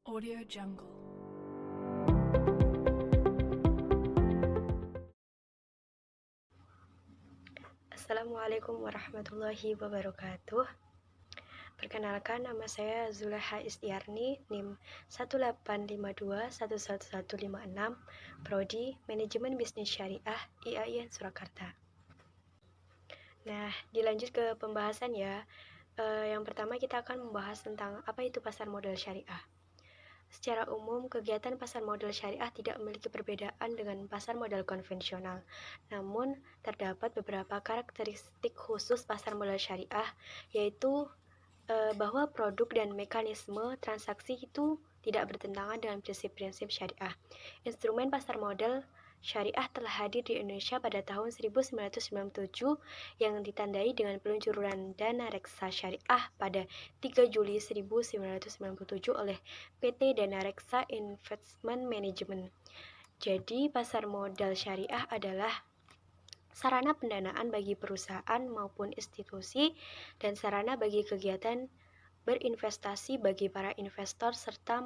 Audio Jungle. Assalamualaikum warahmatullahi wabarakatuh. Perkenalkan, nama saya Zulaha Istiarni, NIM 185211156, Prodi Manajemen Bisnis Syariah IAIN Surakarta. Nah, dilanjut ke pembahasan ya. Yang pertama kita akan membahas tentang apa itu pasar modal syariah. Secara umum, kegiatan pasar modal syariah tidak memiliki perbedaan dengan pasar modal konvensional. Namun, terdapat beberapa karakteristik khusus pasar modal syariah, yaitu bahwa produk dan mekanisme transaksi itu tidak bertentangan dengan prinsip-prinsip syariah. Instrumen pasar modal syariah telah hadir di Indonesia pada tahun 1997 yang ditandai dengan peluncuran dana reksa syariah pada 3 Juli 1997 oleh PT Dana Reksa Investment Management. Jadi, pasar modal syariah adalah sarana pendanaan bagi perusahaan maupun institusi dan sarana bagi kegiatan berinvestasi bagi para investor serta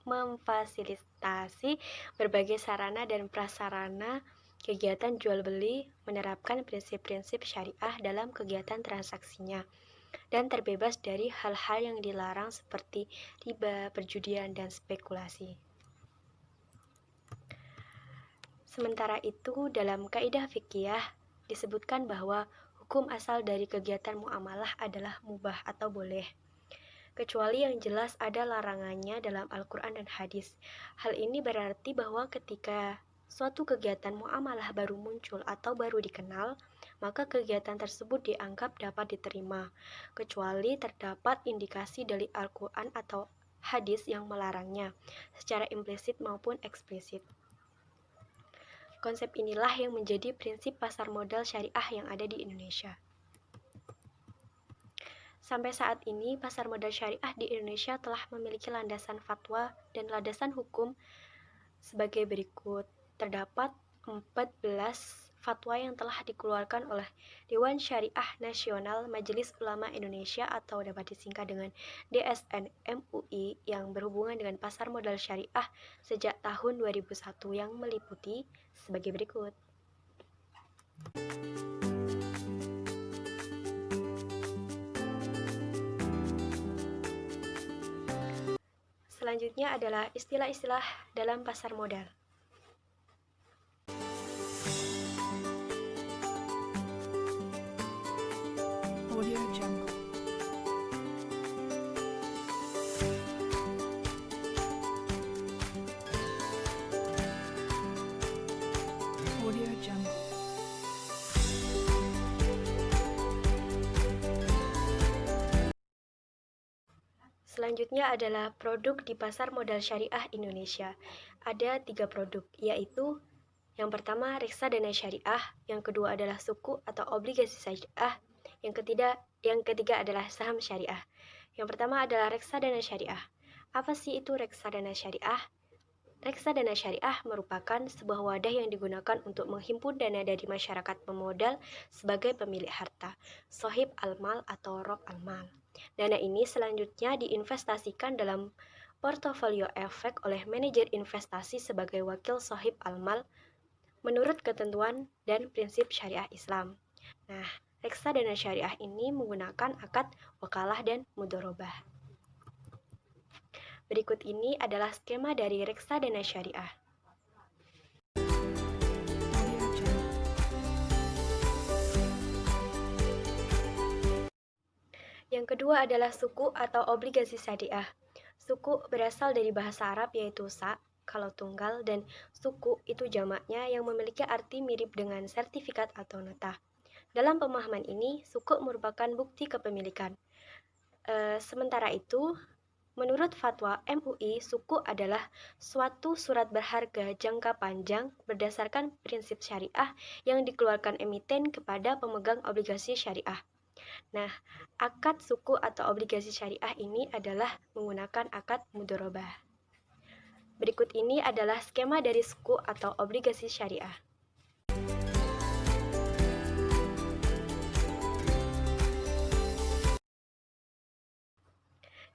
memfasilitasi berbagai sarana dan prasarana kegiatan jual beli, menerapkan prinsip-prinsip syariah dalam kegiatan transaksinya, dan terbebas dari hal-hal yang dilarang seperti riba, perjudian, dan spekulasi. Sementara itu, dalam kaidah fikih disebutkan bahwa hukum asal dari kegiatan muamalah adalah mubah atau boleh, kecuali yang jelas ada larangannya dalam Al-Quran dan hadis. Hal ini berarti bahwa ketika suatu kegiatan muamalah baru muncul atau baru dikenal, maka kegiatan tersebut dianggap dapat diterima, kecuali terdapat indikasi dari Al-Quran atau hadis yang melarangnya, secara implisit maupun eksplisit. Konsep inilah yang menjadi prinsip pasar modal syariah yang ada di Indonesia. Sampai saat ini, pasar modal syariah di Indonesia telah memiliki landasan fatwa dan landasan hukum sebagai berikut. Terdapat 14 fatwa yang telah dikeluarkan oleh Dewan Syariah Nasional Majelis Ulama Indonesia atau dapat disingkat dengan DSN MUI yang berhubungan dengan pasar modal syariah sejak tahun 2001 yang meliputi sebagai berikut. Selanjutnya adalah istilah-istilah dalam pasar modal. Audio Jungle. Audio Jungle. Selanjutnya adalah produk di pasar modal syariah Indonesia. Ada 3 produk, yaitu yang pertama reksadana syariah, yang kedua adalah suku atau obligasi syariah, yang ketiga adalah saham syariah. Yang pertama adalah reksadana syariah. Apa sih itu reksadana syariah? Reksadana syariah merupakan sebuah wadah yang digunakan untuk menghimpun dana dari masyarakat pemodal sebagai pemilik harta, sohib al-mal atau rob al-mal. Dana ini selanjutnya diinvestasikan dalam portofolio efek oleh manajer investasi sebagai wakil sohib al-mal menurut ketentuan dan prinsip syariah Islam. Nah, reksadana syariah ini menggunakan akad wakalah dan mudharabah. Berikut ini adalah skema dari reksadana syariah. Audio Jungle. Yang kedua adalah suku atau obligasi syariah. Suku berasal dari bahasa Arab yaitu sa, kalau tunggal, dan suku itu jamaknya yang memiliki arti mirip dengan sertifikat atau nota. Dalam pemahaman ini, suku merupakan bukti kepemilikan. Sementara itu, menurut fatwa MUI, suku adalah suatu surat berharga jangka panjang berdasarkan prinsip syariah yang dikeluarkan emiten kepada pemegang obligasi syariah. Nah, akad suku atau obligasi syariah ini adalah menggunakan akad mudharabah. Berikut ini adalah skema dari suku atau obligasi syariah.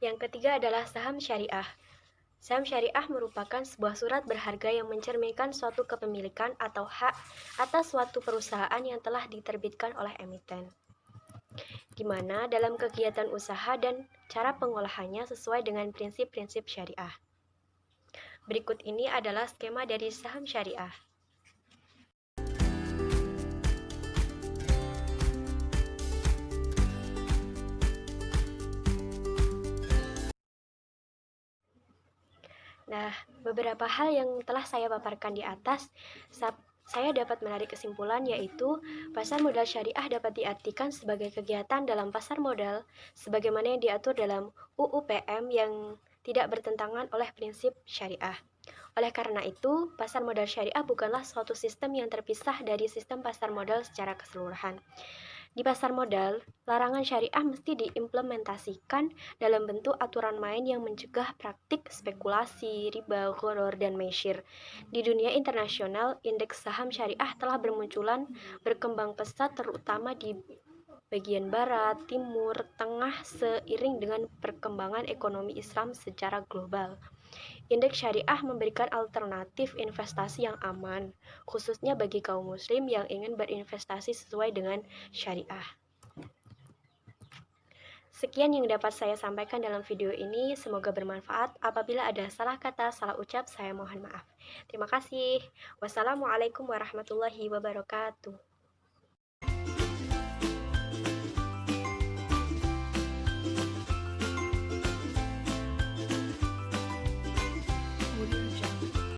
Yang ketiga adalah saham syariah. Saham syariah merupakan sebuah surat berharga yang mencerminkan suatu kepemilikan atau hak atas suatu perusahaan yang telah diterbitkan oleh emiten, di mana dalam kegiatan usaha dan cara pengolahannya sesuai dengan prinsip-prinsip syariah. Berikut ini adalah skema dari saham syariah. Nah, beberapa hal yang telah saya paparkan di atas, saya dapat menarik kesimpulan yaitu pasar modal syariah dapat diartikan sebagai kegiatan dalam pasar modal sebagaimana yang diatur dalam UU PM yang tidak bertentangan oleh prinsip syariah. Oleh karena itu, pasar modal syariah bukanlah suatu sistem yang terpisah dari sistem pasar modal secara keseluruhan. Di pasar modal, larangan syariah mesti diimplementasikan dalam bentuk aturan main yang mencegah praktik spekulasi, riba, gharar, dan mesyir. Di dunia internasional, indeks saham syariah telah berkembang pesat terutama di bagian barat, timur, tengah seiring dengan perkembangan ekonomi Islam secara global. Indeks syariah memberikan alternatif investasi yang aman, khususnya bagi kaum muslim yang ingin berinvestasi sesuai dengan syariah. Sekian yang dapat saya sampaikan dalam video ini, semoga bermanfaat. Apabila ada salah kata, salah ucap, saya mohon maaf. Terima kasih. Wassalamualaikum warahmatullahi wabarakatuh.